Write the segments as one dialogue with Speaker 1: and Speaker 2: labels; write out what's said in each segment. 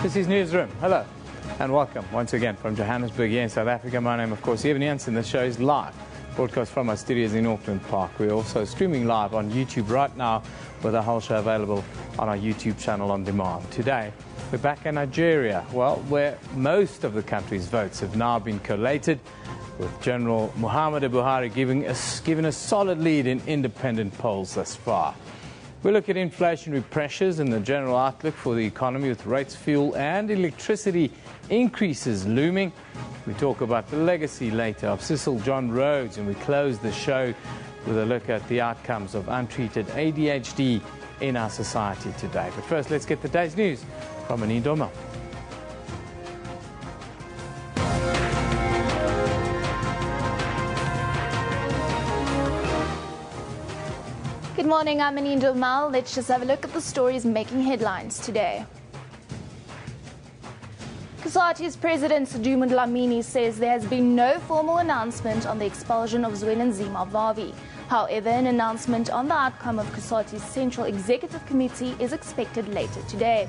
Speaker 1: This is Newsroom. Hello and welcome once again from Johannesburg here in South Africa. My name, of course, Evan Jansen. The show is live, broadcast from our studios in Auckland Park. We're also streaming live on YouTube right now with our whole show available on our YouTube channel on demand. Today, we're back in Nigeria, well, where most of the country's votes have now been collated, with General Muhammadu Buhari given a solid lead in independent polls thus far. We look at inflationary pressures and the general outlook for the economy, with rates, fuel and electricity increases looming. We talk about the legacy later of Cecil John Rhodes, and we close the show with a look at the outcomes of untreated ADHD in our society today. But first, let's get the day's news from Adhd.
Speaker 2: Good morning, I'm Adhd. Let's just have a look at the stories making headlines today. COSATU's President Sadumu Dlamini says there has been no formal announcement on the expulsion of Zwelinzima Vavi. However, an announcement on the outcome of COSATU's Central Executive Committee is expected later today.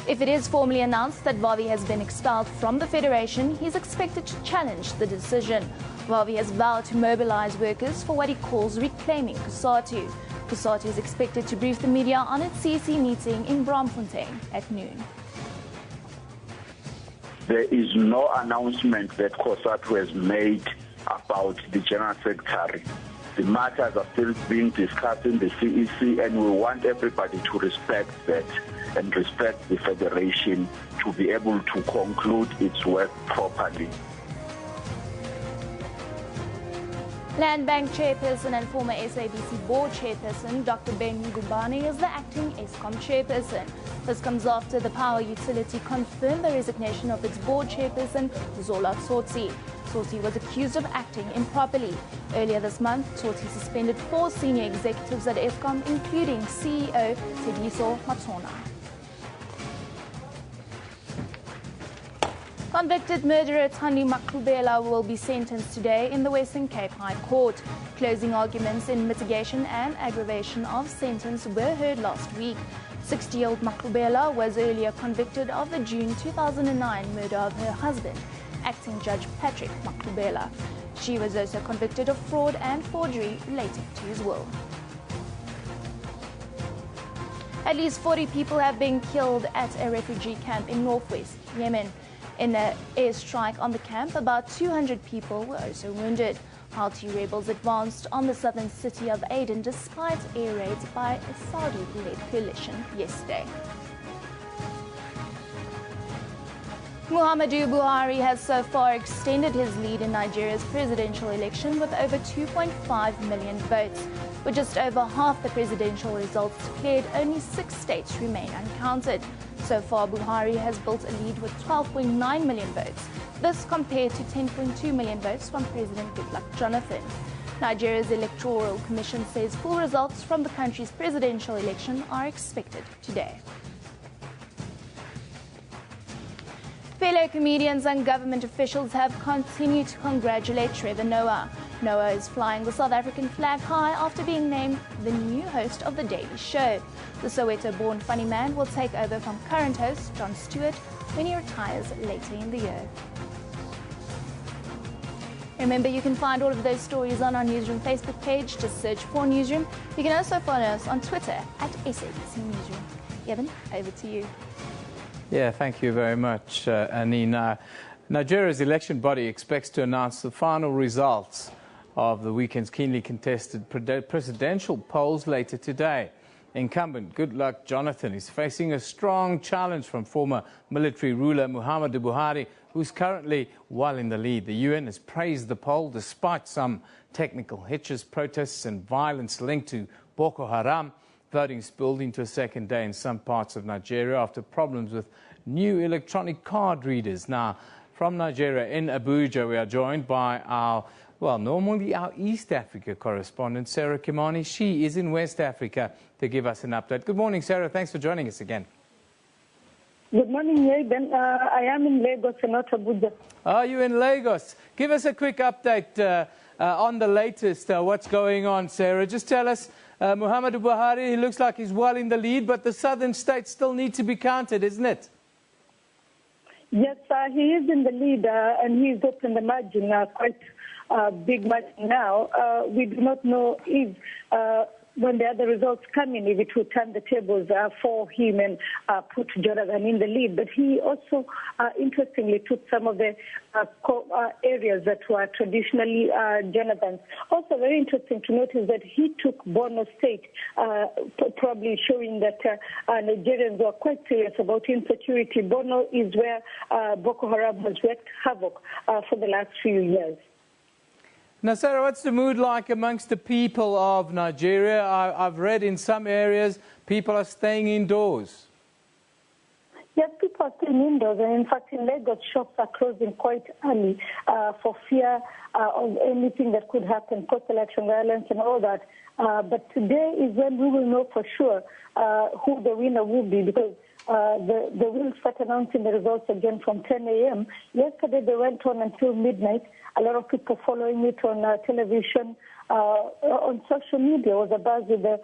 Speaker 2: If it is formally announced that Vavi has been expelled from the Federation, he is expected to challenge the decision. Vavi has vowed to mobilize workers for what he calls reclaiming COSATU. COSATU is expected to brief the media on its CEC meeting in Braamfontein at noon.
Speaker 3: There is no announcement that COSATU has made about the General Secretary. The matters are still being discussed in the CEC, and we want everybody to respect that and respect the Federation to be able to conclude its work properly.
Speaker 2: Land Bank Chairperson and former SABC Board Chairperson Dr. Ben Ngubane is the acting Eskom Chairperson. This comes after the power utility confirmed the resignation of its Board Chairperson, Zola Tsotsi. Tsotsi was accused of acting improperly. Earlier this month, Tsotsi suspended 4 senior executives at Eskom, including CEO Tediso Matona. Convicted murderer Thandi Maqubela will be sentenced today in the Western Cape High Court. Closing arguments in mitigation and aggravation of sentence were heard last week. 60-year-old Maqubela was earlier convicted of the June 2009 murder of her husband, acting Judge Patrick Maqubela. She was also convicted of fraud and forgery relating to his will. At least 40 people have been killed at a refugee camp in northwest Yemen. In an airstrike on the camp, about 200 people were also wounded. Houthi rebels advanced on the southern city of Aden despite air raids by a Saudi-led coalition yesterday. Muhammadu Buhari has so far extended his lead in Nigeria's presidential election with over 2.5 million votes. With just over half the presidential results declared, only 6 states remain uncounted. So far, Buhari has built a lead with 12.9 million votes. This compared to 10.2 million votes from President Goodluck Jonathan. Nigeria's Electoral Commission says full results from the country's presidential election are expected today. Fellow comedians and government officials have continued to congratulate Trevor Noah. Noah is flying the South African flag high after being named the new host of The Daily Show. The Soweto-born funny man will take over from current host Jon Stewart when he retires later in the year. Remember, you can find all of those stories on our Newsroom Facebook page. Just search for Newsroom. You can also follow us on Twitter at SABC Newsroom. Evan, over to you.
Speaker 1: Yeah, thank you very much, Anina. Nigeria's election body expects to announce the final results of the weekend's keenly contested presidential polls later today. Incumbent Goodluck Jonathan is facing a strong challenge from former military ruler Muhammadu Buhari, who's currently well in the lead. The UN has praised the poll despite some technical hitches, protests and violence linked to Boko Haram. Voting spilled into a second day in some parts of Nigeria after problems with new electronic card readers. Now, from Nigeria in Abuja, we are joined by normally our East Africa correspondent, Sarah Kimani. She is in West Africa to give us an update. Good morning, Sarah. Thanks for joining us again.
Speaker 4: Good morning, Eben. I am in Lagos and not Abuja.
Speaker 1: Are you in Lagos? Give us a quick update on the latest. What's going on, Sarah? Just tell us, Muhammadu Buhari, he looks like he's well in the lead, but the southern states still need to be counted, isn't it?
Speaker 4: Yes, he is in the lead, and he is open the margin, quite big margin now. We do not know if, when the other results come in, if it will turn the tables for him and put Jonathan in the lead. But he also, interestingly, took some of the areas that were traditionally Jonathan's. Also very interesting to notice that he took Borno State, probably showing that Nigerians were quite serious about insecurity. Borno is where Boko Haram has wreaked havoc for the last few years.
Speaker 1: Now, Sarah, what's the mood like amongst the people of Nigeria? I've read in some areas people are staying indoors.
Speaker 4: Yes, people are staying indoors, and in fact in Lagos, shops are closing quite early for fear of anything that could happen, post-election violence and all that. But today is when we will know for sure who the winner will be, because they will start announcing the results again from 10 a.m. Yesterday they went on until midnight. A lot of people following it on television, on social media was a buzz with the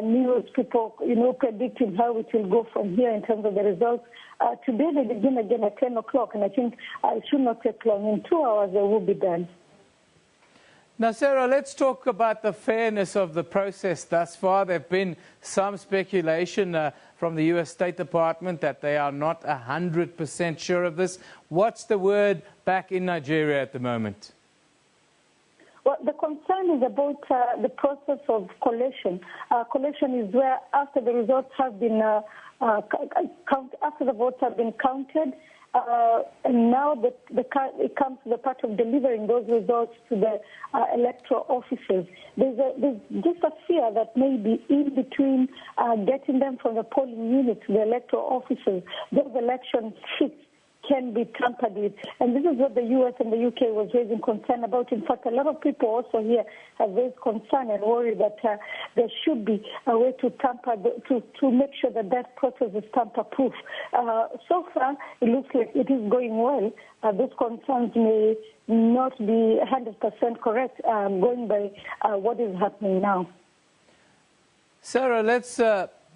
Speaker 4: news, people, predicting how it will go from here in terms of the results. Today they begin again at 10 o'clock, and I think it should not take long. In 2 hours they will be done.
Speaker 1: Now, Sarah, let's talk about the fairness of the process thus far. There have been some speculation from the U.S. State Department that they are not 100% sure of this. What's the word back in Nigeria at the moment?
Speaker 4: Well, the concern is about the process of collation. Collation is where after the results have been after the votes have been counted, and now it comes to the part of delivering those results to the electoral officers. There's just a fear that maybe in between getting them from the polling unit to the electoral officers, those election sheets can be tampered with. And this is what the U.S. and the U.K. was raising concern about. In fact, a lot of people also here have raised concern and worry that there should be a way to tamper, to make sure that that process is tamper-proof. So far, it looks like it is going well. Those concerns may not be 100% correct, going by what is happening now.
Speaker 1: Sarah,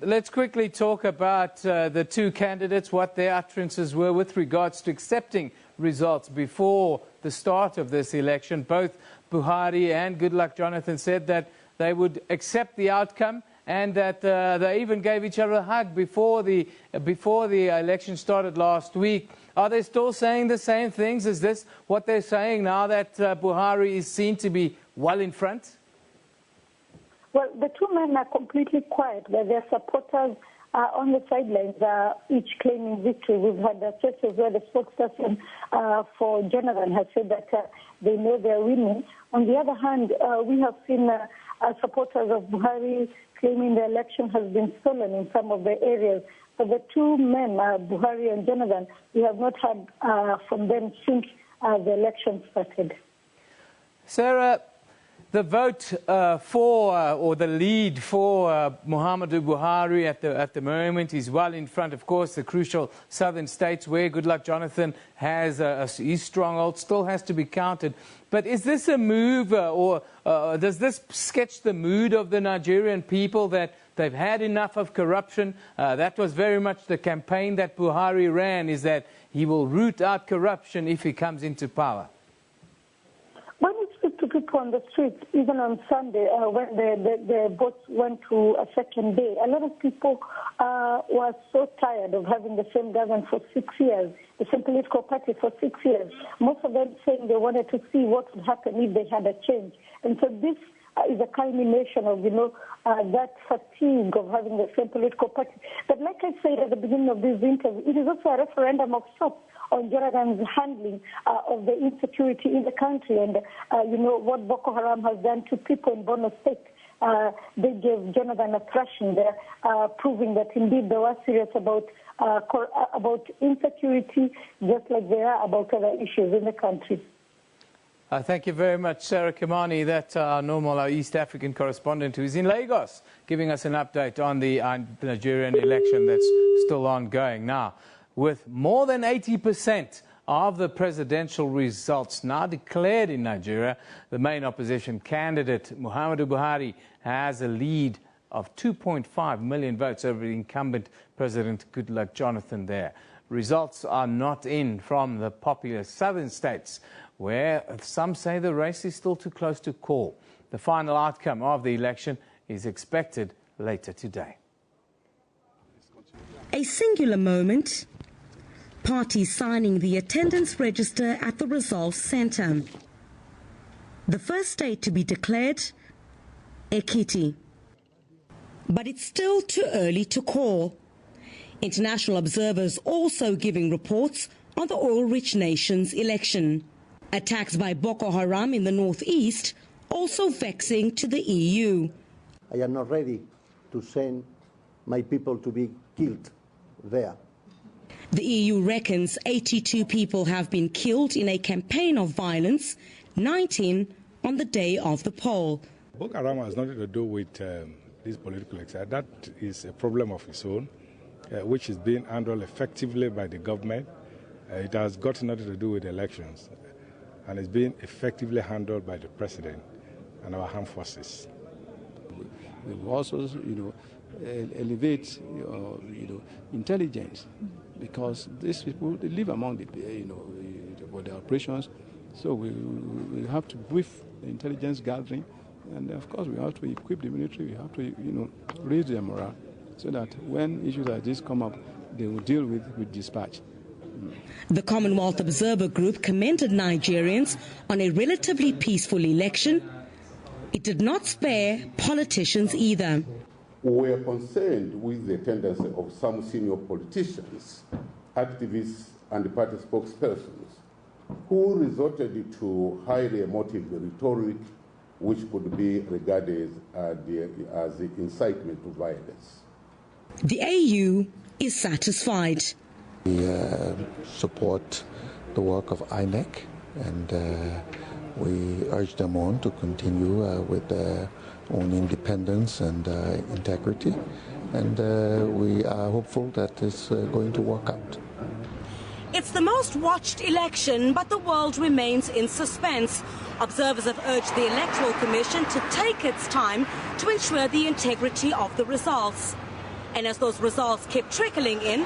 Speaker 1: let's quickly talk about the two candidates, what their utterances were with regards to accepting results before the start of this election. Both Buhari and Goodluck Jonathan said that they would accept the outcome, and that they even gave each other a hug before the election started last week. Are they still saying the same things? Is this what they're saying now that Buhari is seen to be well in front?
Speaker 4: Well, the two men are completely quiet, but their supporters are on the sidelines, each claiming victory. We've had stretches where the spokesperson for Jonathan has said that they know they're winning. On the other hand, we have seen supporters of Buhari claiming the election has been stolen in some of the areas. But the two men, Buhari and Jonathan, we have not heard from them since the election started.
Speaker 1: Sarah, the vote or the lead for Muhammadu Buhari at the moment is well in front, of course, the crucial southern states where Goodluck Jonathan has his stronghold still has to be counted. But is this a move or does this sketch the mood of the Nigerian people that they've had enough of corruption? That was very much the campaign that Buhari ran, is that he will root out corruption if he comes into power.
Speaker 4: When you speak to people on the streets, even on Sunday, when the votes went to a second day, a lot of people were so tired of having the same government for 6 years, the same political party for 6 years. Most of them saying they wanted to see what would happen if they had a change. And so this is a culmination of, that fatigue of having the same political party. But like I said at the beginning of this interview, it is also a referendum of sorts on Jonathan's handling of the insecurity in the country and, what Boko Haram has done to people in Borno State. They gave Jonathan a thrashing there, proving that indeed they were serious about insecurity, just like they are about other issues in the country.
Speaker 1: Thank you very much, Sarah Kimani. That's our East African correspondent who's in Lagos, giving us an update on the Nigerian election that's still ongoing. Now, with more than 80% of the presidential results now declared in Nigeria, the main opposition candidate, Muhammadu Buhari, has a lead of 2.5 million votes over the incumbent President Goodluck Jonathan there. results are not in from the populous southern states, where some say the race is still too close to call. The final outcome of the election is expected later today.
Speaker 5: A singular moment. Parties signing the attendance register at the results centre. The first state to be declared, Ekiti. But it's still too early to call. International observers also giving reports on the oil-rich nation's election. Attacks by Boko Haram in the northeast also vexing to the EU.
Speaker 6: I am not ready to send my people to be killed there.
Speaker 5: The EU reckons 82 people have been killed in a campaign of violence, 19 on the day of the poll.
Speaker 7: Boko Haram has nothing to do with this political exercise. That is a problem of its own, which is being handled effectively by the government. It has got nothing to do with elections, and it's being effectively handled by the president and our armed forces.
Speaker 8: We will also, elevate, intelligence, because these people, they live among the, for the operations. So we have to brief the intelligence gathering, and of course we have to equip the military. We have to, raise their morale, so that when issues like this come up, they will deal with dispatch.
Speaker 5: The Commonwealth Observer Group commended Nigerians on a relatively peaceful election. It did not spare politicians either.
Speaker 9: We are concerned with the tendency of some senior politicians, activists and party spokespersons who resorted to highly emotive rhetoric which could be regarded as the incitement to violence.
Speaker 5: The AU is satisfied.
Speaker 10: We support the work of INEC, and we urge them on to continue with their own independence and integrity, and we are hopeful that it's going to work out.
Speaker 5: It's the most watched election, but the world remains in suspense. Observers have urged the Electoral Commission to take its time to ensure the integrity of the results. And as those results keep trickling in,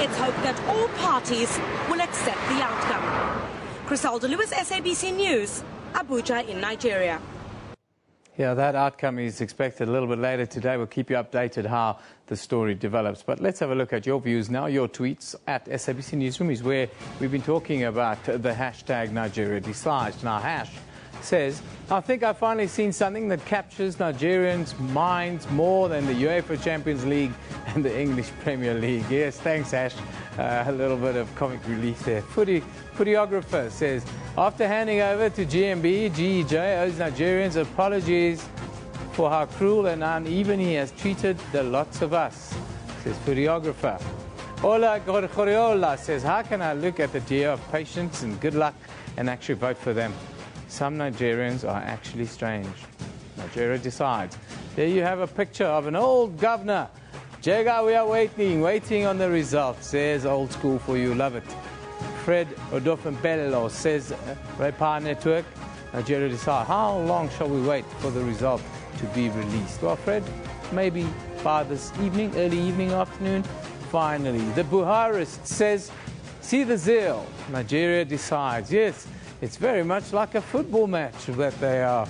Speaker 5: it's hoped that all parties will accept the outcome. Criselda Lewis, SABC News, Abuja in Nigeria.
Speaker 1: Yeah, that outcome is expected a little bit later today. We'll keep you updated how the story develops. But let's have a look at your views now. Your tweets at SABC Newsroom is where we've been talking about the hashtag Nigeria Decides. Now, Hash says, I think I've finally seen something that captures Nigerians' minds more than the UEFA Champions League and the English Premier League. Yes, thanks, Ash. A little bit of comic relief there. Footyographer says, after handing over to GMB, GEJ owes Nigerians apologies for how cruel and uneven he has treated the lots of us, says Footyographer. Ola Gorgoriola says, how can I look at the deer of patience and good luck and actually vote for them? Some Nigerians are actually strange. Nigeria Decides. There you have a picture of an old governor. Jega, we are waiting on the results. Says old school for you, love it. Fred Odofinbello says, Repa Network, Nigeria Decide. How long shall we wait for the result to be released? Well, Fred, maybe by this evening, early evening, afternoon. Finally, the Buharist says, see the zeal. Nigeria Decides. Yes, it's very much like a football match that they are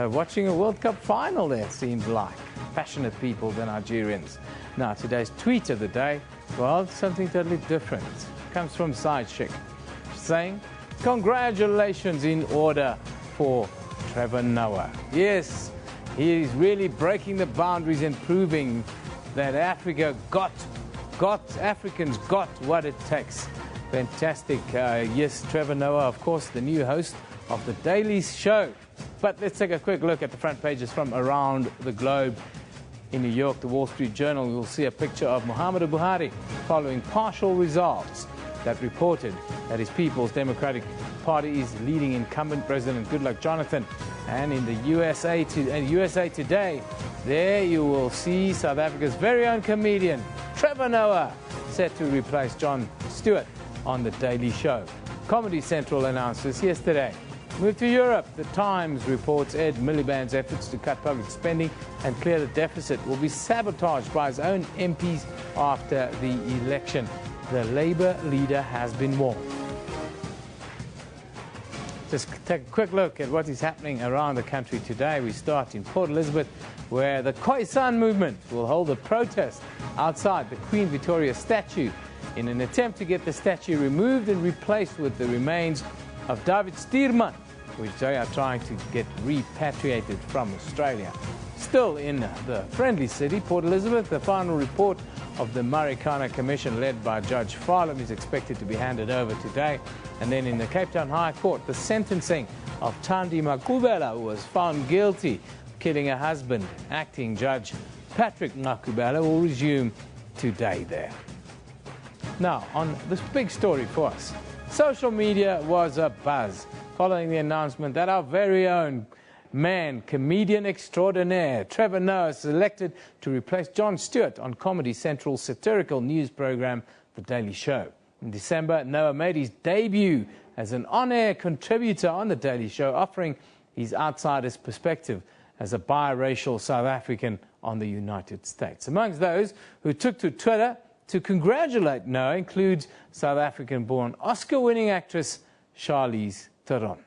Speaker 1: watching a World Cup final there, it seems like. Passionate people, the Nigerians. Now, today's tweet of the day, well, something totally different. It comes from Sidechick, saying, congratulations in order for Trevor Noah. Yes, he is really breaking the boundaries and proving that Africans got what it takes. Fantastic. Yes, Trevor Noah, of course, the new host of The Daily Show. But let's take a quick look at the front pages from around the globe. In New York, the Wall Street Journal, you'll see a picture of Muhammadu Buhari following partial results that reported that his People's Democratic Party is leading incumbent President Goodluck Jonathan. And in the USA Today, there you will see South Africa's very own comedian, Trevor Noah, set to replace Jon Stewart on The Daily Show. Comedy Central announced this yesterday. Move to Europe. The Times reports Ed Miliband's efforts to cut public spending and clear the deficit will be sabotaged by his own MPs after the election. the Labour leader has been warned. Just take a quick look at what is happening around the country today. We start in Port Elizabeth, where the Khoisan movement will hold a protest outside the Queen Victoria statue in an attempt to get the statue removed and replaced with the remains of David Stearman, which they are trying to get repatriated from Australia. Still in the friendly city, Port Elizabeth, the final report of the Marikana Commission led by Judge Farlam is expected to be handed over today. And then in the Cape Town High Court, the sentencing of Thandi Makubela, who was found guilty of killing her husband. Acting Judge Patrick Makubela will resume today there. Now, on this big story for us, social media was a buzz following the announcement that our very own man, comedian extraordinaire, Trevor Noah, selected to replace Jon Stewart on Comedy Central's satirical news program, The Daily Show. In December, Noah made his debut as an on-air contributor on The Daily Show, offering his outsider's perspective as a biracial South African on the United States. Amongst those who took to Twitter to congratulate Noah includes South African-born Oscar-winning actress Charlize Theron.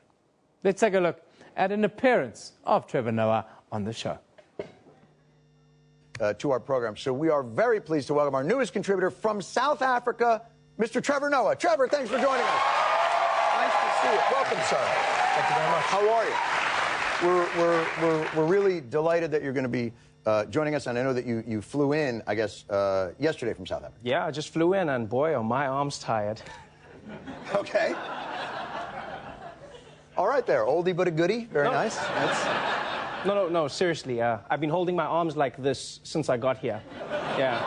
Speaker 1: Let's take a look at an appearance of Trevor Noah on the show.
Speaker 11: To our program. So we are very pleased to welcome our newest contributor from South Africa, Mr. Trevor Noah. Trevor, thanks for joining us. Nice to see you. Welcome, sir.
Speaker 12: Thank you very much.
Speaker 11: How are you? We're really delighted that you're going to be joining us, and I know that you flew in, I guess, yesterday from South Africa.
Speaker 12: Yeah, I just flew in, and boy, are my arms tired.
Speaker 11: Okay. All right there, oldie but a goodie. Very nice.
Speaker 12: No, seriously. I've been holding my arms like this since I got here. Yeah.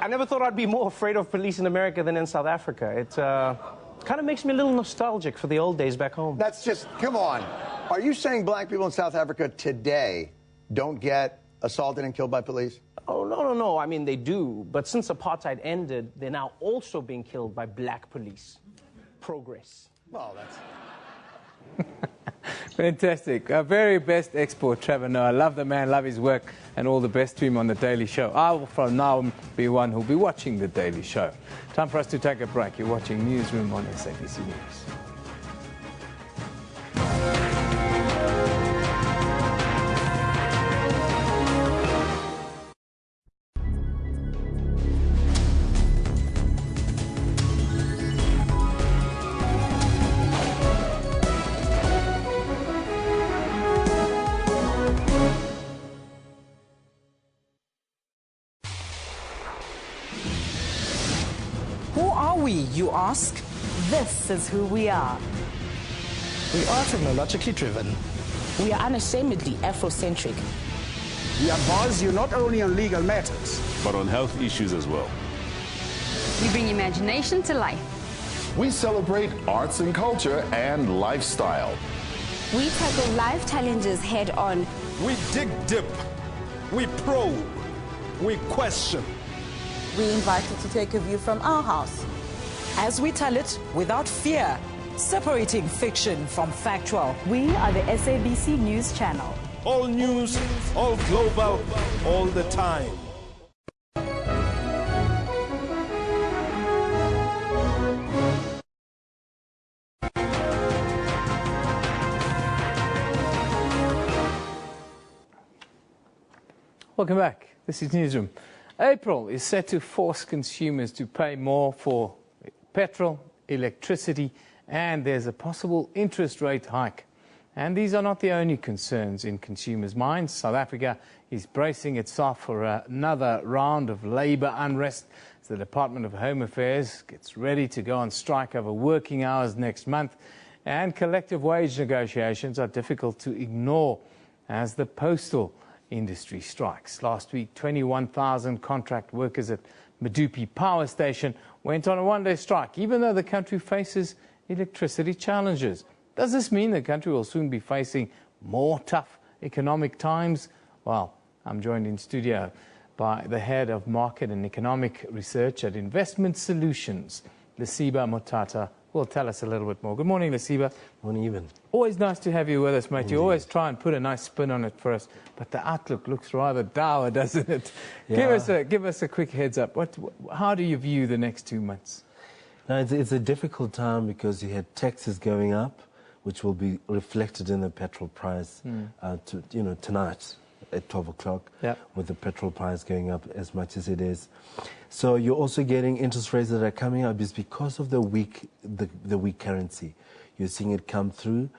Speaker 12: I never thought I'd be more afraid of police in America than in South Africa. It kind of makes me a little nostalgic for the old days back home.
Speaker 11: That's just, come on. Are you saying black people in South Africa today don't get assaulted and killed by police?
Speaker 12: Oh, no. I mean, they do. But since apartheid ended, they're now also being killed by black police. Progress.
Speaker 11: Well, that's...
Speaker 1: Fantastic. Our very best export, Trevor Noah. I love the man, love his work, and all the best to him on The Daily Show. I will from now be one who'll be watching The Daily Show. Time for us to take a break. You're watching Newsroom on SABC News.
Speaker 13: You ask? This is who we are.
Speaker 14: We are technologically driven.
Speaker 13: We are unashamedly Afrocentric.
Speaker 14: We advise you not only on legal matters,
Speaker 15: but on health issues as well.
Speaker 16: We bring imagination to life.
Speaker 15: We celebrate arts and culture and lifestyle.
Speaker 17: We tackle life challenges head on.
Speaker 18: We dig deep. We probe. We question.
Speaker 19: We invite you to take a view from our house,
Speaker 13: as we tell it without fear, separating fiction from factual.
Speaker 19: We are the SABC News Channel.
Speaker 18: All news, all global, all the time.
Speaker 1: Welcome back. This is Newsroom. April is set to force consumers to pay more for petrol, electricity, and there's a possible interest rate hike. And these are not the only concerns in consumers' minds. South Africa is bracing itself for another round of labour unrest as the Department of Home Affairs gets ready to go on strike over working hours next month. And collective wage negotiations are difficult to ignore as the postal industry strikes. Last week, 21,000 contract workers at Medupi Power Station went on a one-day strike, even though the country faces electricity challenges. Does this mean the country will soon be facing more tough economic times? Well, I'm joined in studio by the head of market and economic research at Investment Solutions, Lesiba Motata will tell us a little bit more. Good morning, Lesiba.
Speaker 20: Morning, even.
Speaker 1: Always nice to have you with us, mate.
Speaker 20: Indeed.
Speaker 1: You always try and put a nice spin on it for us, but the outlook looks rather dour, doesn't it?
Speaker 20: Yeah.
Speaker 1: Give us a quick heads up. How do you view the next 2 months?
Speaker 20: No, it's a difficult time because you had taxes going up, which will be reflected in the petrol price tonight at 12 o'clock, with the petrol price going up as much as it is. So you're also getting interest rates that are coming up is because of the weak currency. You're seeing it come through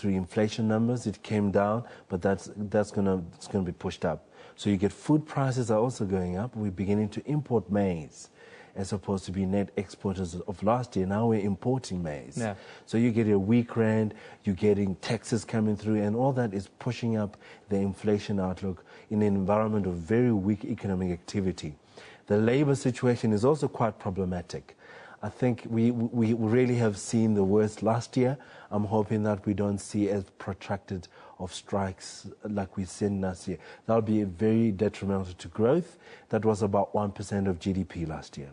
Speaker 20: inflation numbers. It came down, but it's going to be pushed up. So you get food prices are also going up. We're beginning to import maize, as opposed to be net exporters of last year. Now we're importing maize.
Speaker 1: Yeah.
Speaker 20: So you get a weak rand, you're getting taxes coming through, and all that is pushing up the inflation outlook in an environment of very weak economic activity. The labor situation is also quite problematic. I think we really have seen the worst last year. I'm hoping that we don't see as protracted of strikes like we've seen last year. That'll be very detrimental to growth. That was about 1% of GDP last year.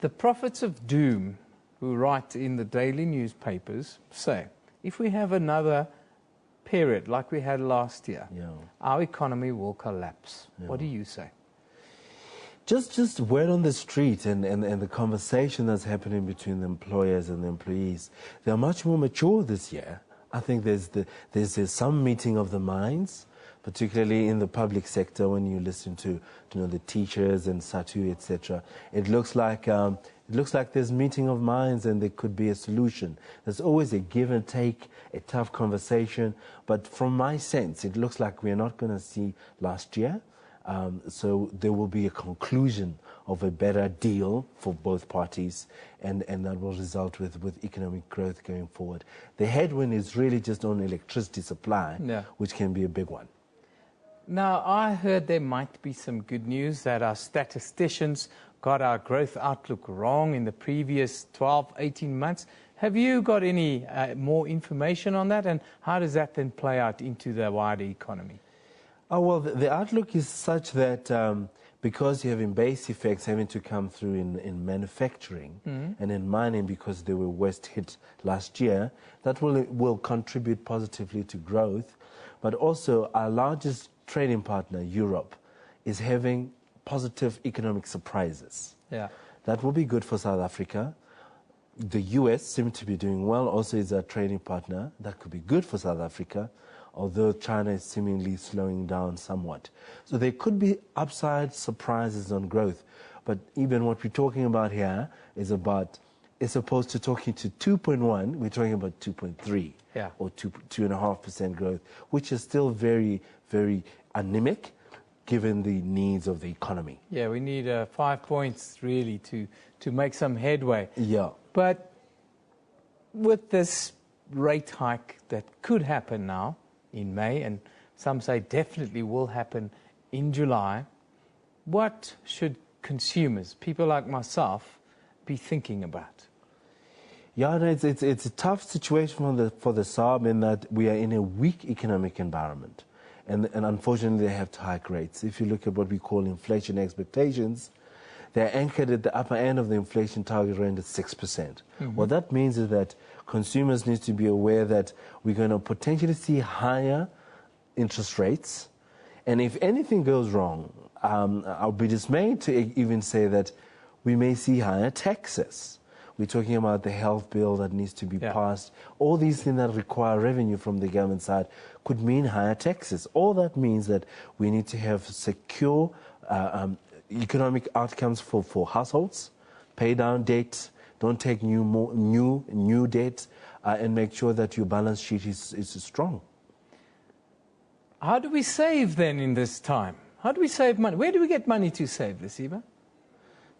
Speaker 1: The prophets of doom who write in the daily newspapers say, if we have another period like we had last year, our economy will collapse. What do you say?
Speaker 20: Just word on the street and the conversation that's happening between the employers and the employees. They're much more mature this year. I think there's some meeting of the minds, particularly in the public sector when you listen to the teachers and SATU, etc. It looks like there's meeting of minds and there could be a solution. There's always a give and take, a tough conversation. But from my sense, it looks like we're not going to see last year. So there will be a conclusion of a better deal for both parties, and that will result with economic growth going forward. The headwind is really just on electricity supply, which can be a big one.
Speaker 1: Now, I heard there might be some good news that our statisticians got our growth outlook wrong in the previous 12, 18 months. Have you got any more information on that, and how does that then play out into the wider economy?
Speaker 20: Oh, well, the outlook is such that because you're having base effects having to come through in manufacturing and in mining because they were worst hit last year, that will contribute positively to growth. But also our largest trading partner, Europe, is having positive economic surprises.
Speaker 1: Yeah.
Speaker 20: That will be good for South Africa. The US seems to be doing well, also is our trading partner. That could be good for South Africa, although China is seemingly slowing down somewhat. So there could be upside surprises on growth. But even what we're talking about here is as opposed to talking to 2.1, we're talking about 2.3 or 2.5% growth, which is still very, very anemic given the needs of the economy.
Speaker 1: Yeah, we need 5 points really to make some headway.
Speaker 20: Yeah.
Speaker 1: But with this rate hike that could happen now in May, and some say definitely will happen in July, what should consumers, people like myself, be thinking about?
Speaker 20: Yeah, no, it's a tough situation for the SARB in that we are in a weak economic environment. And unfortunately, they have to hike rates. If you look at what we call inflation expectations, they're anchored at the upper end of the inflation target range at 6%. What that means is that consumers need to be aware that we're going to potentially see higher interest rates. And if anything goes wrong, I'll be dismayed to even say that we may see higher taxes. We're talking about the health bill that needs to be passed. All these things that require revenue from the government side could mean higher taxes. All that means that we need to have secure economic outcomes for households, pay down debt, don't take new debt, and make sure that your balance sheet is strong.
Speaker 1: How do we save then in this time? How do we save money? Where do we get money to save this, Eva?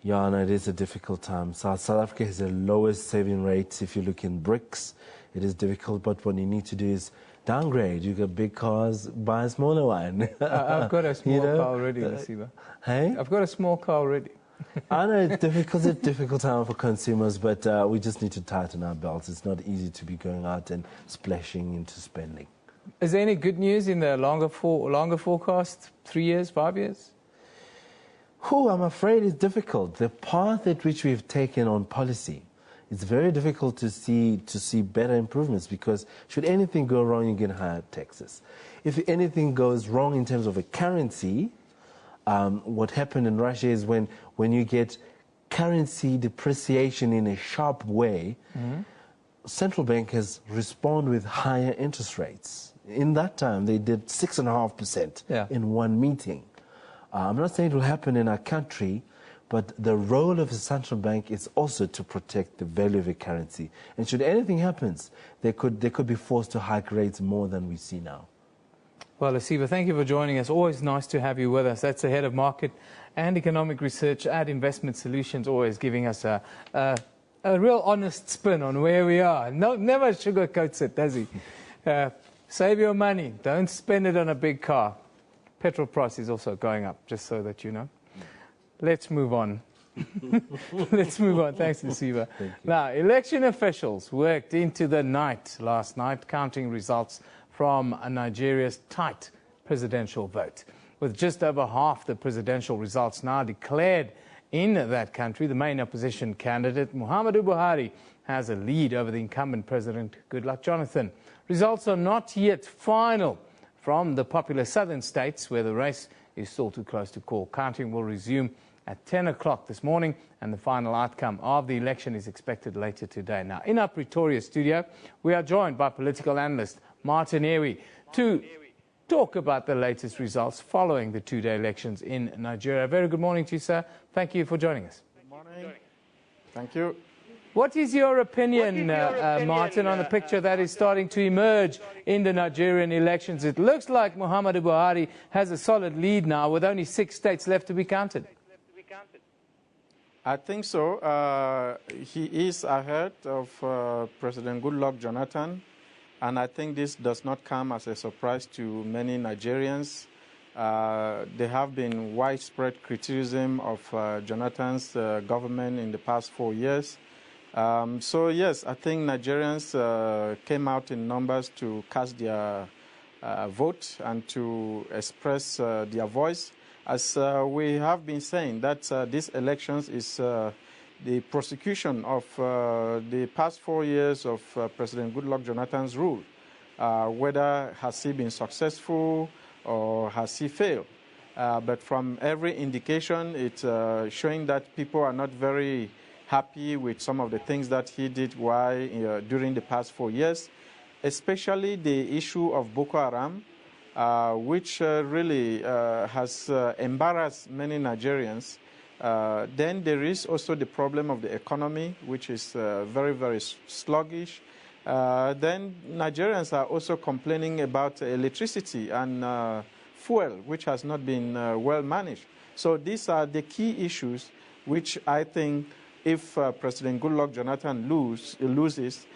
Speaker 20: Yeah, no, it is a difficult time. South Africa has the lowest saving rates. If you look in BRICS, it is difficult, but what you need to do is downgrade. You got big cars, buy a smaller one.
Speaker 1: I've got a small car already, Lesiba.
Speaker 20: Hey?
Speaker 1: I've got a small car already.
Speaker 20: I know it's difficult. It's a difficult time for consumers, but we just need to tighten our belts. It's not easy to be going out and splashing into spending.
Speaker 1: Is there any good news in the longer forecast, 3 years, 5 years?
Speaker 20: I'm afraid it's difficult. The path at which we've taken on policy it's very difficult to see better improvements, because should anything go wrong, you get higher taxes. If anything goes wrong in terms of a currency, what happened in Russia is when you get currency depreciation in a sharp way, central bankers respond with higher interest rates. In that time, they did 6.5% in one meeting. I'm not saying it will happen in our country, but the role of the central bank is also to protect the value of a currency. And should anything happen, they could be forced to hike rates more than we see now.
Speaker 1: Well, Asiba, thank you for joining us. Always nice to have you with us. That's the head of market and economic research at Investment Solutions, always giving us a real honest spin on where we are. No, never sugarcoats it, does he? Save your money. Don't spend it on a big car. Petrol price is also going up, just so that you know. Let's move on. Let's move on. Thanks, Asiba. Now, election officials worked into the night last night, counting results from Nigeria's tight presidential vote. With just over half the presidential results now declared in that country, the main opposition candidate, Muhammadu Buhari, has a lead over the incumbent president, Goodluck Jonathan. Results are not yet final from the popular southern states, where the race is still too close to call. Counting will resume at 10 o'clock this morning, and the final outcome of the election is expected later today. Now, in our Pretoria studio, we are joined by political analyst Martin Ewi to talk about the latest results following the two-day elections in Nigeria. Very good morning to you, sir. Thank you for joining us.
Speaker 21: Good morning. Thank you.
Speaker 1: What is your opinion, Martin, on the picture that is starting to emerge in the Nigerian elections? It looks like Muhammadu Buhari has a solid lead now, with only 6 states left to be counted.
Speaker 21: I think so. He is ahead of President Goodluck Jonathan, and I think this does not come as a surprise to many Nigerians. There have been widespread criticism of Jonathan's government in the past 4 years. So yes, I think Nigerians came out in numbers to cast their vote and to express their voice. As we have been saying, that these elections is the prosecution of the past 4 years of President Goodluck Jonathan's rule. Whether has he been successful or has he failed? But from every indication, it's showing that people are not very happy with some of the things that he did during the past 4 years, especially the issue of Boko Haram, which really has embarrassed many Nigerians. Then there is also the problem of the economy, which is very, very sluggish. Then Nigerians are also complaining about electricity and fuel, which has not been well managed. So these are the key issues which I think if President Goodluck Jonathan loses,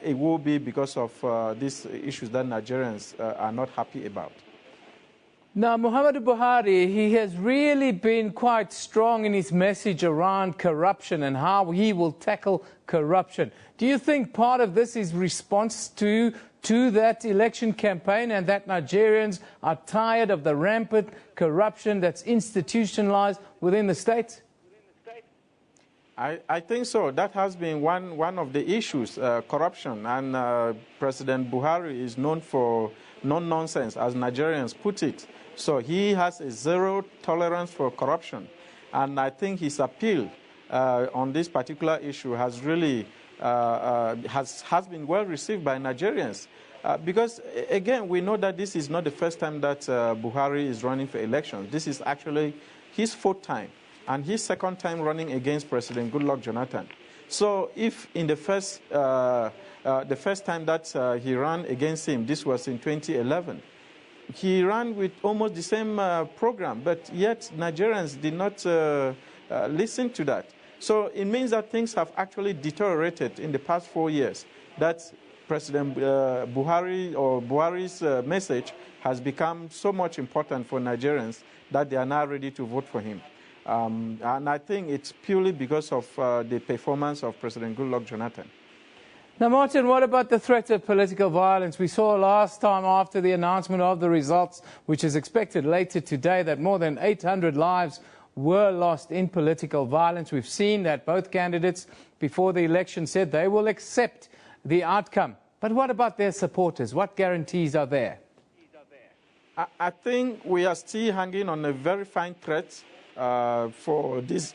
Speaker 21: it will be because of these issues that Nigerians are not happy about.
Speaker 1: Now, Muhammadu Buhari, he has really been quite strong in his message around corruption and how he will tackle corruption. Do you think part of this is response to that election campaign, and that Nigerians are tired of the rampant corruption that's institutionalized within the state?
Speaker 21: I think so. That has been one of the issues, corruption. And President Buhari is known for no-nonsense, as Nigerians put it. So he has a zero tolerance for corruption. And I think his appeal on this particular issue has really has been well received by Nigerians. Because, again, we know that this is not the first time that Buhari is running for elections. This is actually his 4th time, and his 2nd time running against President Goodluck Jonathan. So if in the first time that he ran against him, this was in 2011, he ran with almost the same program, but yet Nigerians did not listen to that. So it means that things have actually deteriorated in the past 4 years, that President Buhari or Buhari's message has become so much important for Nigerians that they are now ready to vote for him. And I think it's purely because of the performance of President Goodluck Jonathan.
Speaker 1: Now, Martin, what about the threat of political violence? We saw last time after the announcement of the results, which is expected later today, that more than 800 lives were lost in political violence. We've seen that both candidates before the election said they will accept the outcome. But what about their supporters? What guarantees are there?
Speaker 21: I think we are still hanging on a very fine thread for this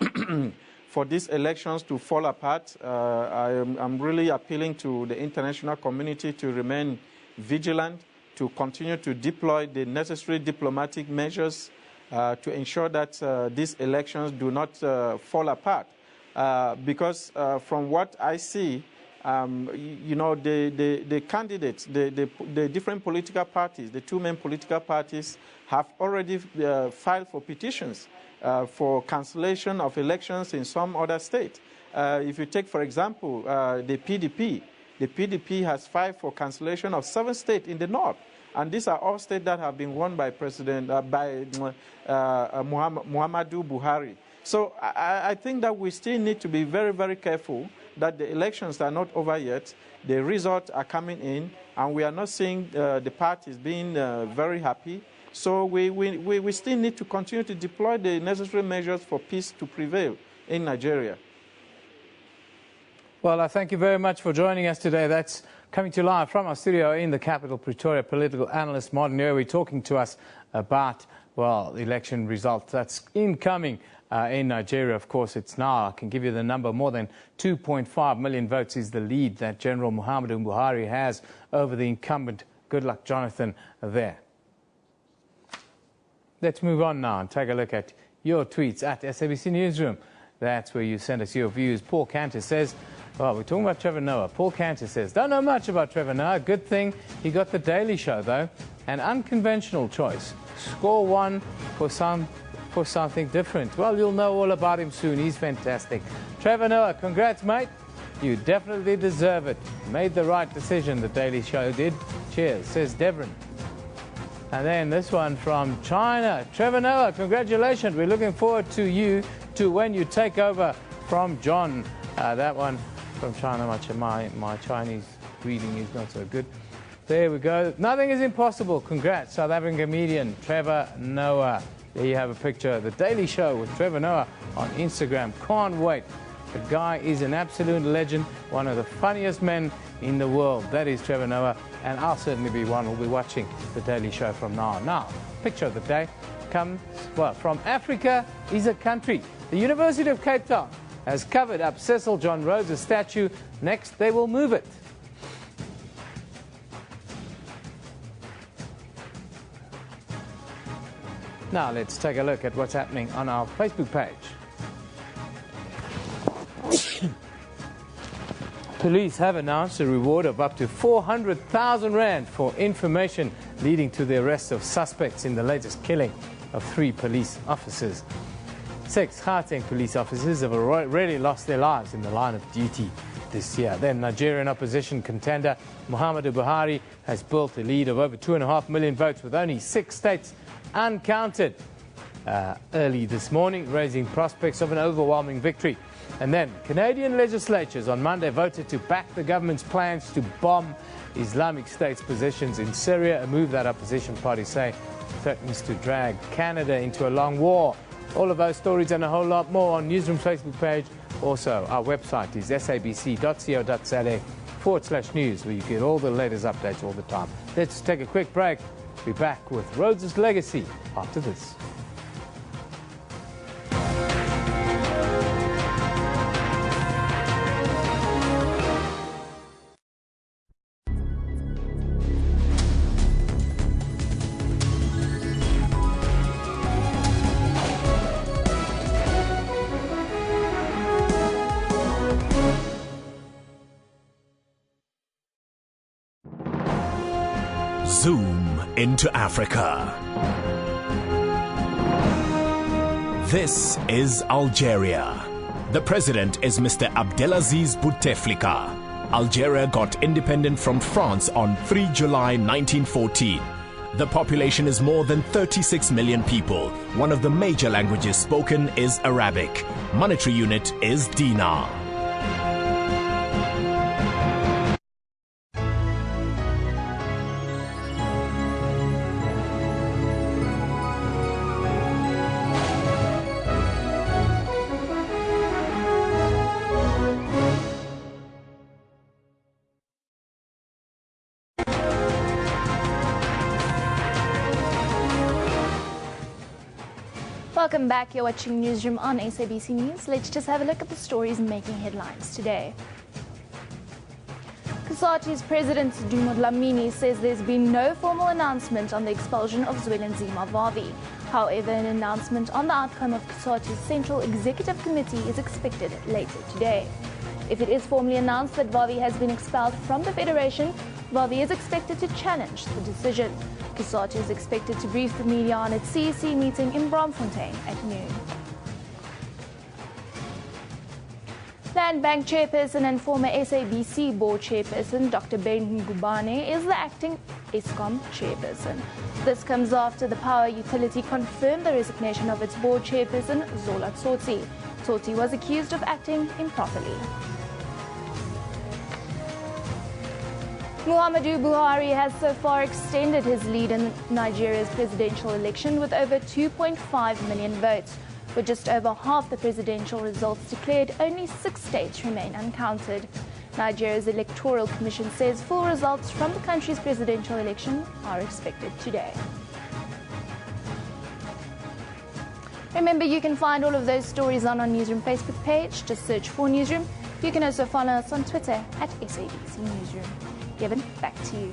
Speaker 21: for these elections to fall apart. I'm really appealing to the international community to remain vigilant, to continue to deploy the necessary diplomatic measures to ensure that these elections do not fall apart. Because from what I see, you know, the candidates, the different political parties, the two main political parties have already filed for petitions for cancellation of elections in some other state. If you take, for example, the PDP has filed for cancellation of 7 states in the north. And these are all states that have been won by Muhammadu Buhari. So I think that we still need to be very, very careful that the elections are not over yet. The results are coming in, and we are not seeing the parties being very happy. So we still need to continue to deploy the necessary measures for peace to prevail in Nigeria.
Speaker 1: Well, I thank you very much for joining us today. That's coming to you live from our studio in the capital, Pretoria. Political analyst Martin Newey talking to us about, well, the election results that's incoming in Nigeria. Of course, it's now, I can give you the number, more than 2.5 million votes is the lead that General Muhammadu Buhari has over the incumbent Goodluck Jonathan there. Let's move on now and take a look at your tweets at SABC Newsroom. That's where you send us your views. Paul Cantor says, well, we're talking about Trevor Noah. Paul Cantor says, don't know much about Trevor Noah. Good thing he got the Daily Show, though. An unconventional choice. Score 1 for something different. Well, you'll know all about him soon. He's fantastic. Trevor Noah, congrats, mate. You definitely deserve it. Made the right decision, the Daily Show did. Cheers, says Devon. And then this one from China. Trevor Noah, congratulations. We're looking forward to when you take over from John. That one from China. My Chinese reading is not so good. There we go. Nothing is impossible. Congrats, South African comedian Trevor Noah. There you have a picture of the Daily Show with Trevor Noah on Instagram. Can't wait. The guy is an absolute legend, one of the funniest men in the world. That is Trevor Noah, and I'll certainly be one who'll be watching the Daily Show from now on. Now, picture of the day comes, well, from Africa is a country. The University of Cape Town has covered up Cecil John Rhodes' statue. Next, they will move it. Now let's take a look at what's happening on our Facebook page. Police have announced a reward of up to 400,000 rand for information leading to the arrest of suspects in the latest killing of 3 police officers. 6 Gauteng police officers have already lost their lives in the line of duty this year. Then Nigerian opposition contender Muhammadu Buhari has built a lead of over 2.5 million votes with only 6 states uncounted early this morning, raising prospects of an overwhelming victory. And then Canadian legislatures on Monday voted to back the government's plans to bomb Islamic State's positions in Syria, a move that opposition parties say threatens to drag Canada into a long war. All of those stories and a whole lot more on Newsroom's Facebook page. Also, our website is sabc.co.za/news, where you get all the latest updates all the time. Let's take a quick break. Be back with Rhodes' legacy after this.
Speaker 3: Zoom into Africa. This is Algeria. The president is Mr. Abdelaziz Bouteflika. Algeria got independent from France on 3 July 1914. The population is more than 36 million people. One of the major languages spoken is Arabic. Monetary unit is dinar.
Speaker 2: Welcome back. You're watching Newsroom on SABC News. Let's just have a look at the stories making headlines today. COSATU's President Dumo Dlamini says there's been no formal announcement on the expulsion of Zwelinzima Vavi. However, an announcement on the outcome of COSATU's Central Executive Committee is expected later today. If it is formally announced that Vavi has been expelled from the Federation, Vavi is expected to challenge the decision. COSATU is expected to brief the media on its CEC meeting in Braamfontein at noon. Land Bank Chairperson and former SABC Board Chairperson Dr. Ben Ngubane is the acting ESCOM Chairperson. This comes after the power utility confirmed the resignation of its Board Chairperson Zola Tsotsi. Tsotsi was accused of acting improperly. Muhammadu Buhari has so far extended his lead in Nigeria's presidential election with over 2.5 million votes. With just over half the presidential results declared, only 6 states remain uncounted. Nigeria's Electoral Commission says full results from the country's presidential election are expected today. Remember, you can find all of those stories on our Newsroom Facebook page. Just search for Newsroom. You can also follow us on Twitter at SABC Newsroom. Kevin, back to you.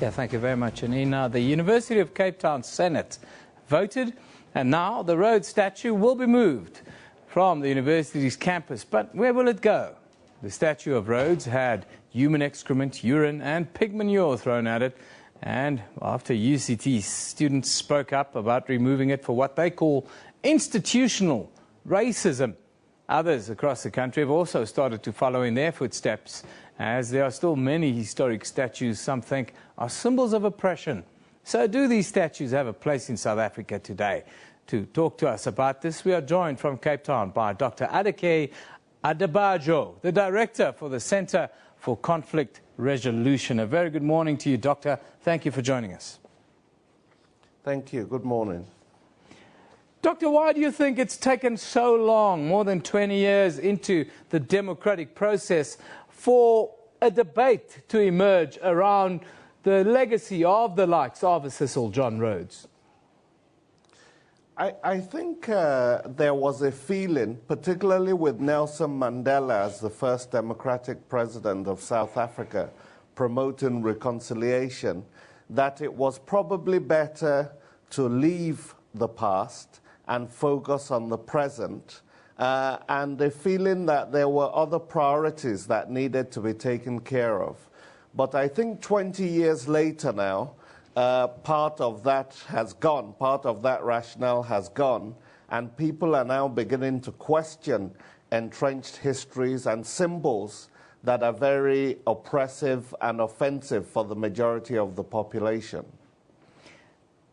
Speaker 1: Yeah, thank you very much, Anina. The University of Cape Town Senate voted, and now the Rhodes statue will be moved from the university's campus. But where will it go? The statue of Rhodes had human excrement, urine and pig manure thrown at it. And after UCT students spoke up about removing it for what they call institutional racism, others across the country have also started to follow in their footsteps, as there are still many historic statues some think are symbols of oppression. So do these statues have a place in South Africa today? To talk to us about this, we are joined from Cape Town by Dr. Adhd, the Director for the Centre for Conflict Resolution. A very good morning to you, Doctor. Thank you for joining us.
Speaker 22: Thank you. Good morning.
Speaker 1: Doctor, why do you think it's taken so long, more than 20 years into the democratic process, for a debate to emerge around the legacy of the likes of Cecil John Rhodes?
Speaker 22: I think there was a feeling, particularly with Nelson Mandela as the first democratic president of South Africa, promoting reconciliation, that it was probably better to leave the past and focus on the present, and the feeling that there were other priorities that needed to be taken care of. But I think 20 years later now, part of that has gone, part of that rationale has gone, and people are now beginning to question entrenched histories and symbols that are very oppressive and offensive for the majority of the population.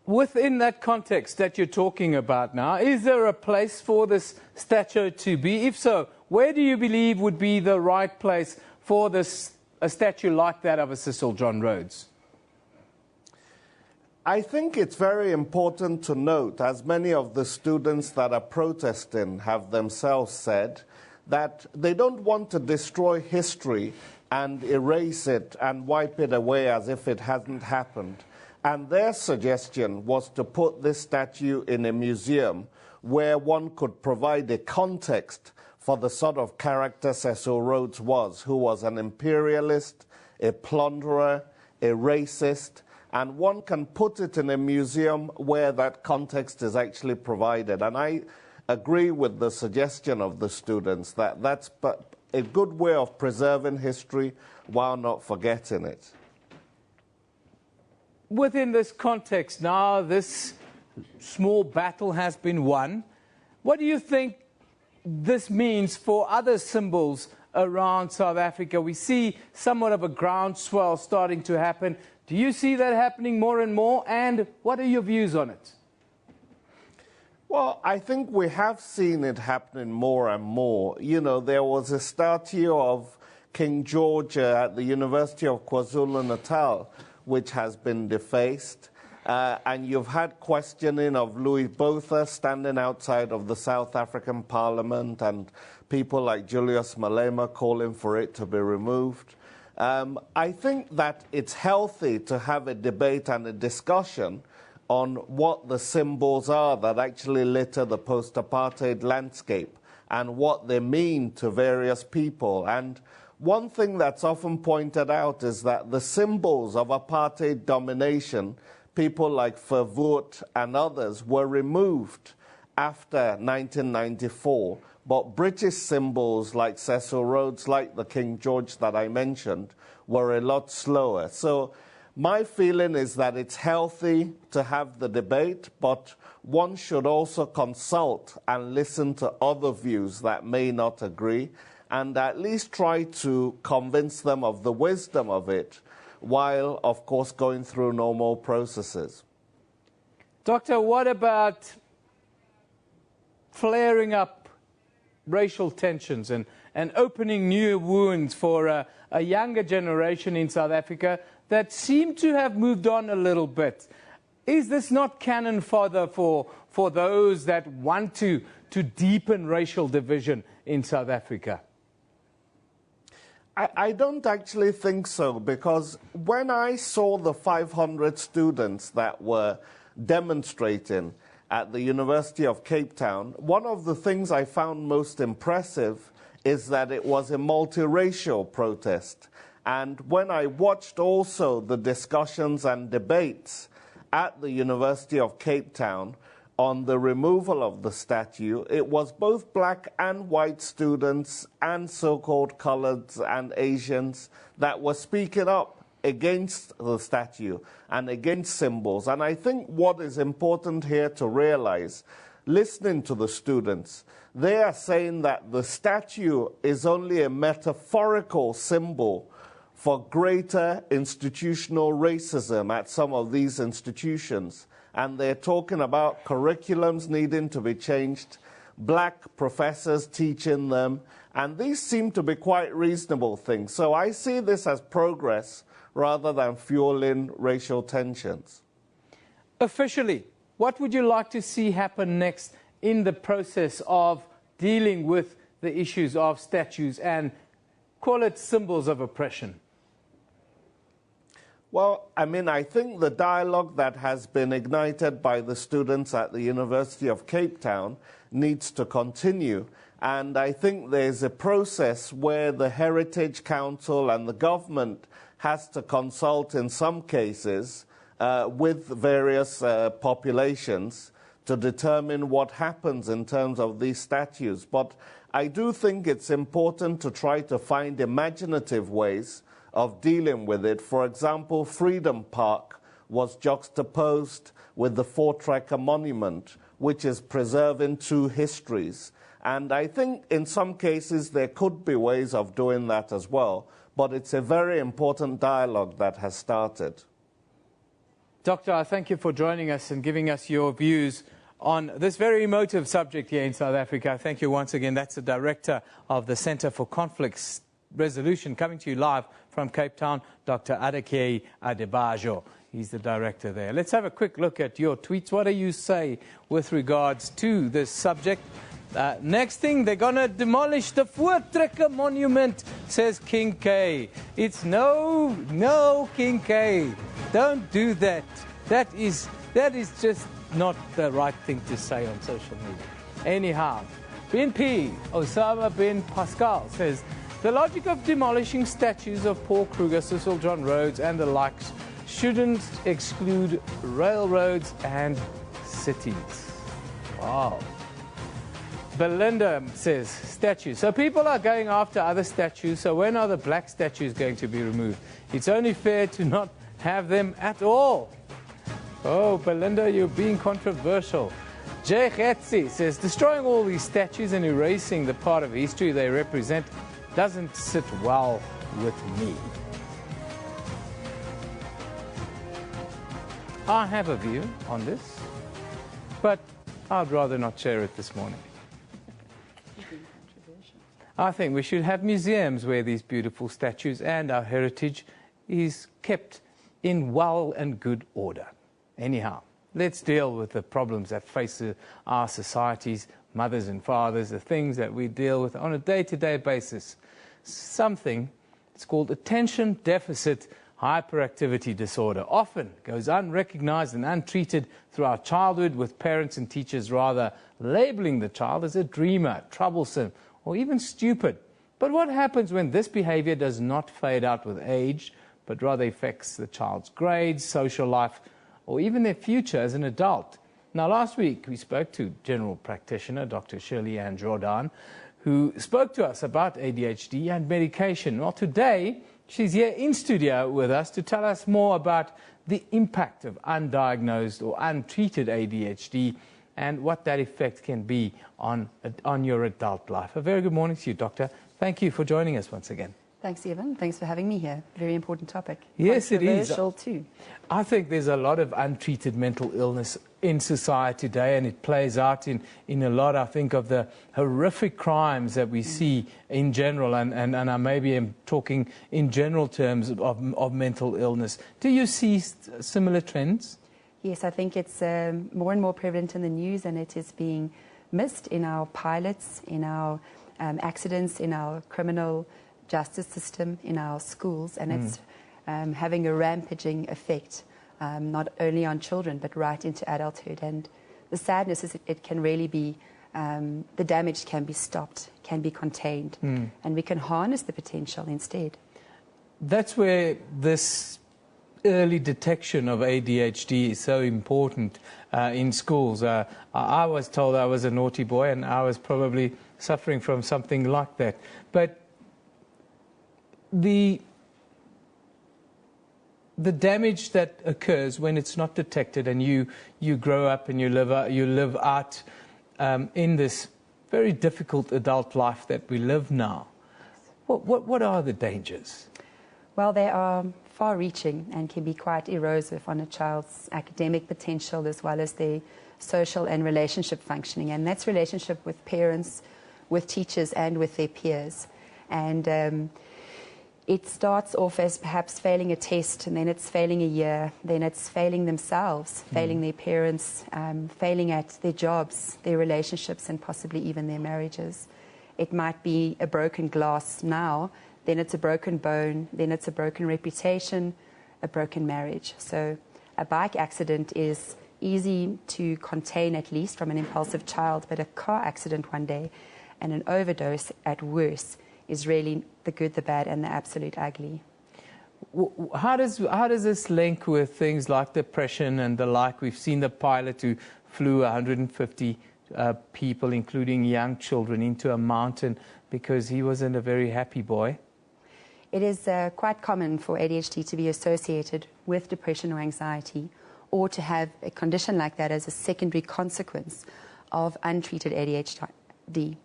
Speaker 1: Within that context that you're talking about now, is there a place for this statue to be? If so, where do you believe would be the right place for a statue like that of Cecil John Rhodes?
Speaker 22: I think it's very important to note, as many of the students that are protesting have themselves said, that they don't want to destroy history and erase it and wipe it away as if it hadn't happened. And their suggestion was to put this statue in a museum where one could provide a context for the sort of character Cecil Rhodes was, who was an imperialist, a plunderer, a racist, and one can put it in a museum where that context is actually provided. And I agree with the suggestion of the students that that's a good way of preserving history while not forgetting it.
Speaker 1: Within this context now, this small battle has been won. What do you think this means for other symbols around South Africa? We see somewhat of a groundswell starting to happen. Do you see that happening more and more? And what are your views on it?
Speaker 22: Well, I think we have seen it happening more and more. You know, there was a statue of King George at the University of KwaZulu-Natal, which has been defaced. And you've had questioning of Louis Botha standing outside of the South African Parliament, and people like Julius Malema calling for it to be removed. I think that it's healthy to have a debate and a discussion on what the symbols are that actually litter the post-apartheid landscape and what they mean to various people. And one thing that's often pointed out is that the symbols of apartheid domination, people like Verwoerd and others, were removed after 1994, but British symbols like Cecil Rhodes, like the King George that I mentioned, were a lot slower. So my feeling is that it's healthy to have the debate, but one should also consult and listen to other views that may not agree, and at least try to convince them of the wisdom of it, while, of course, going through normal processes.
Speaker 1: Doctor, what about flaring up racial tensions and opening new wounds for a younger generation in South Africa that seem to have moved on a little bit? Is this not cannon fodder for those that want to deepen racial division in South Africa?
Speaker 22: I don't actually think so, because when I saw the 500 students that were demonstrating at the University of Cape Town, one of the things I found most impressive is that it was a multiracial protest. And when I watched also the discussions and debates at the University of Cape Town on the removal of the statue, it was both black and white students and so-called coloreds and Asians that were speaking up against the statue and against symbols. And I think what is important here to realize, listening to the students, they are saying that the statue is only a metaphorical symbol for greater institutional racism at some of these institutions. And they're talking about curriculums needing to be changed, black professors teaching them, and these seem to be quite reasonable things. So I see this as progress rather than fueling racial tensions.
Speaker 1: Officially, what would you like to see happen next in the process of dealing with the issues of statues and, call it, symbols of oppression?
Speaker 22: Well, I mean, I think the dialogue that has been ignited by the students at the University of Cape Town needs to continue. And I think there's a process where the Heritage Council and the government has to consult in some cases with various populations to determine what happens in terms of these statues. But I do think it's important to try to find imaginative ways of dealing with it. For example, Freedom Park was juxtaposed with the Voortrekker Monument, which is preserving two histories. And I think in some cases there could be ways of doing that as well, but it's a very important dialogue that has started.
Speaker 1: Doctor, I thank you for joining us and giving us your views on this very emotive subject here in South Africa. Thank you once again. That's the director of the Centre for Conflict Resolution, coming to you live from Cape Town, Dr. Adhd. He's the director there. Let's have a quick look at your tweets. What do you say with regards to this subject? Next thing, they're going to demolish the Voortrekker Monument, says King K. It's no, King K. Don't do that. That is just not the right thing to say on social media. Anyhow, Bin P, Osama bin Pascal, says, the logic of demolishing statues of Paul Kruger, Cecil John Rhodes and the likes shouldn't exclude railroads and cities. Wow. Belinda says, statues. So people are going after other statues, so when are the black statues going to be removed? It's only fair to not have them at all. Oh, Belinda, you're being controversial. Jay Ghetzi says, destroying all these statues and erasing the part of history they represent doesn't sit well with me. I have a view on this, but I'd rather not share it this morning. I think we should have museums where these beautiful statues and our heritage is kept in well and good order. Anyhow, let's deal with the problems that face our societies, mothers and fathers, the things that we deal with on a day-to-day basis. Something, it's called attention deficit hyperactivity disorder often goes unrecognized and untreated throughout childhood, with parents and teachers rather labeling the child as a dreamer, troublesome, or even stupid. But what happens when this behavior does not fade out with age, but rather affects the child's grades, social life, or even their future as an adult? Now, last week we spoke to general practitioner Dr. Shirley Ann Jordan, who spoke to us about ADHD and medication. Well, today she's here in studio with us to tell us more about the impact of undiagnosed or untreated ADHD and what that effect can be on your adult life. A very good morning to you, Doctor. Thank you for joining us once again.
Speaker 4: Thanks, Evan. Thanks for having me here. Very important topic.
Speaker 1: Yes, it is.
Speaker 4: Controversial too.
Speaker 1: I think there's a lot of untreated mental illness in society today, and it plays out in a lot, I think, of the horrific crimes that we see in general, and I maybe am talking in general terms of mental illness. Do you see similar trends?
Speaker 4: Yes, I think it's more and more prevalent in the news, and it is being missed in our pilots, in our accidents, in our criminal justice system, in our schools, and it's having a rampaging effect, not only on children, but right into adulthood. And the sadness is it can really be, the damage can be stopped, can be contained, and we can harness the potential instead.
Speaker 1: That's where this early detection of ADHD is so important in schools. I was told I was a naughty boy, and I was probably suffering from something like that. But the damage that occurs when it's not detected, and you grow up and you live out in this very difficult adult life that we live now. What are the dangers?
Speaker 4: Well, they are far-reaching and can be quite erosive on a child's academic potential as well as their social and relationship functioning, and that's relationship with parents, with teachers, and with their peers. And it starts off as perhaps failing a test, and then it's failing a year, then it's failing themselves, failing their parents, failing at their jobs, their relationships, and possibly even their marriages. It might be a broken glass now, then it's a broken bone, then it's a broken reputation, a broken marriage. So a bike accident is easy to contain, at least from an impulsive child, but a car accident one day and an overdose at worst is really the good, the bad, and the absolute ugly.
Speaker 1: How does this link with things like depression and the like? We've seen the pilot who flew 150 people, including young children, into a mountain because he wasn't a very happy boy.
Speaker 4: It is quite common for ADHD to be associated with depression or anxiety, or to have a condition like that as a secondary consequence of untreated ADHD.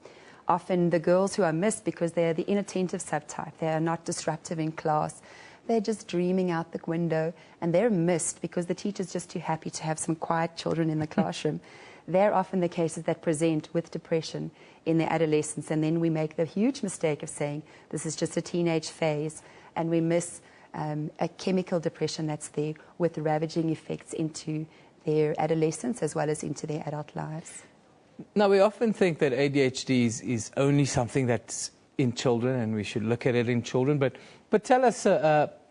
Speaker 4: Often the girls who are missed because they're the inattentive subtype, they are not disruptive in class, they're just dreaming out the window, and they're missed because the teacher's just too happy to have some quiet children in the classroom. They're often the cases that present with depression in their adolescence, and then we make the huge mistake of saying this is just a teenage phase, and we miss a chemical depression that's there with ravaging effects into their adolescence as well as into their adult lives.
Speaker 1: Now, we often think that ADHD is only something that's in children, and we should look at it in children. But tell us,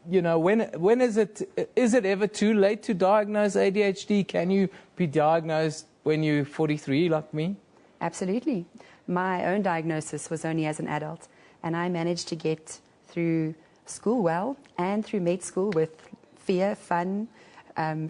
Speaker 1: you know, when is it ever too late to diagnose ADHD? Can you be diagnosed when you're 43, like me?
Speaker 4: Absolutely. My own diagnosis was only as an adult, and I managed to get through school well and through med school with fear, fun,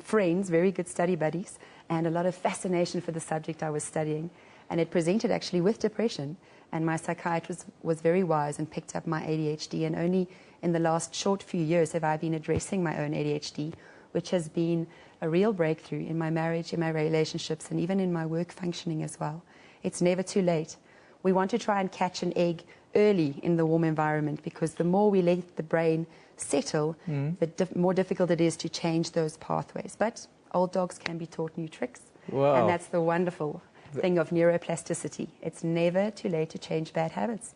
Speaker 4: friends, very good study buddies, and a lot of fascination for the subject I was studying. And it presented actually with depression. And my psychiatrist was very wise and picked up my ADHD. And only in the last short few years have I been addressing my own ADHD, which has been a real breakthrough in my marriage, in my relationships, and even in my work functioning as well. It's never too late. We want to try and catch an egg early in the warm environment, because the more we let the brain settle, the more difficult it is to change those pathways. But old dogs can be taught new tricks.
Speaker 1: Wow.
Speaker 4: And that's the wonderful thing of neuroplasticity. It's never too late to change bad habits.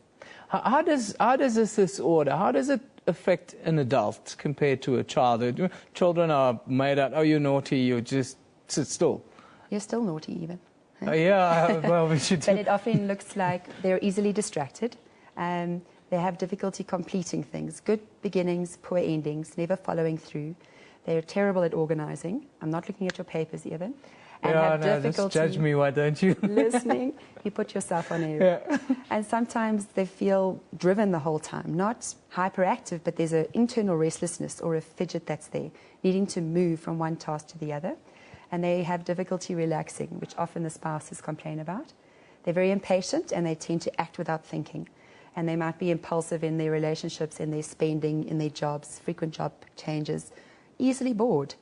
Speaker 1: How does this disorder, how does it affect an adult compared to a child? Children are made out, oh, you're naughty, you just sit still.
Speaker 4: You're still naughty even.
Speaker 1: Yeah, well, we should...
Speaker 4: But it often looks like they're easily distracted. They have difficulty completing things. Good beginnings, poor endings, never following through. They're terrible at organizing. I'm not looking at your papers, Evan. And
Speaker 1: Yeah,
Speaker 4: have
Speaker 1: no,
Speaker 4: difficulty
Speaker 1: just judge me, why don't you?
Speaker 4: listening. You put yourself on air.
Speaker 1: Yeah.
Speaker 4: And sometimes they feel driven the whole time, not hyperactive, but there's an internal restlessness or a fidget that's there, needing to move from one task to the other. And they have difficulty relaxing, which often the spouses complain about. They're very impatient and they tend to act without thinking. And they might be impulsive in their relationships, in their spending, in their jobs, frequent job changes, easily bored.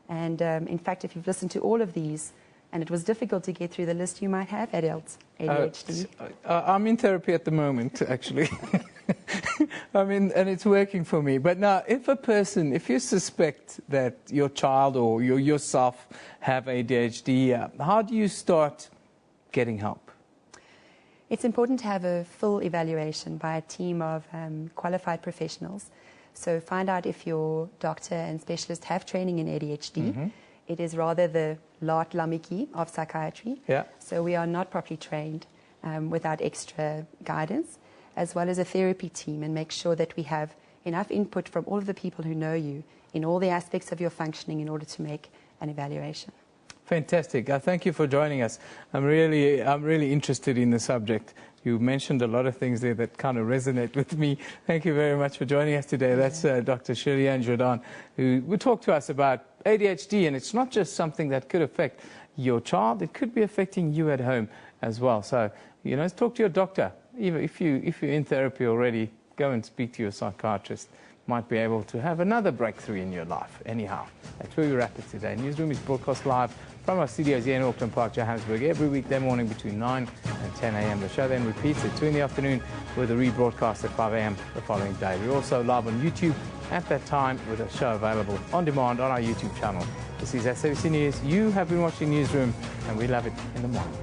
Speaker 4: And in fact, if you've listened to all of these and it was difficult to get through the list, you might have adult ADHD.
Speaker 1: I'm in therapy at the moment, actually. I mean, and it's working for me. But now, if you suspect that your child or yourself have ADHD, how do you start getting help?
Speaker 4: It's important to have a full evaluation by a team of qualified professionals. So find out if your doctor and specialist have training in ADHD.
Speaker 1: Mm-hmm.
Speaker 4: It is rather the Laat Lamiki of psychiatry.
Speaker 1: Yeah.
Speaker 4: So we are not properly trained without extra guidance, as well as a therapy team, and make sure that we have enough input from all of the people who know you in all the aspects of your functioning in order to make an evaluation.
Speaker 1: Fantastic. Thank you for joining us. I'm really interested in the subject. You mentioned a lot of things there that kind of resonate with me. Thank you very much for joining us today. That's Dr. Shirley-Ann Jordan, who will talk to us about ADHD, and it's not just something that could affect your child, it could be affecting you at home as well. So, talk to your doctor. Even if you're in therapy already, go and speak to your psychiatrist. Might be able to have another breakthrough in your life. Anyhow, that's where we wrap it today. Newsroom is broadcast live from our studios here in Auckland Park, Johannesburg, every weekday morning between 9 and 10 a.m. The show then repeats at 2 in the afternoon with a rebroadcast at 5 a.m. the following day. We're also live on YouTube at that time with a show available on demand on our YouTube channel. This is SABC News. You have been watching Newsroom, and we love it in the morning.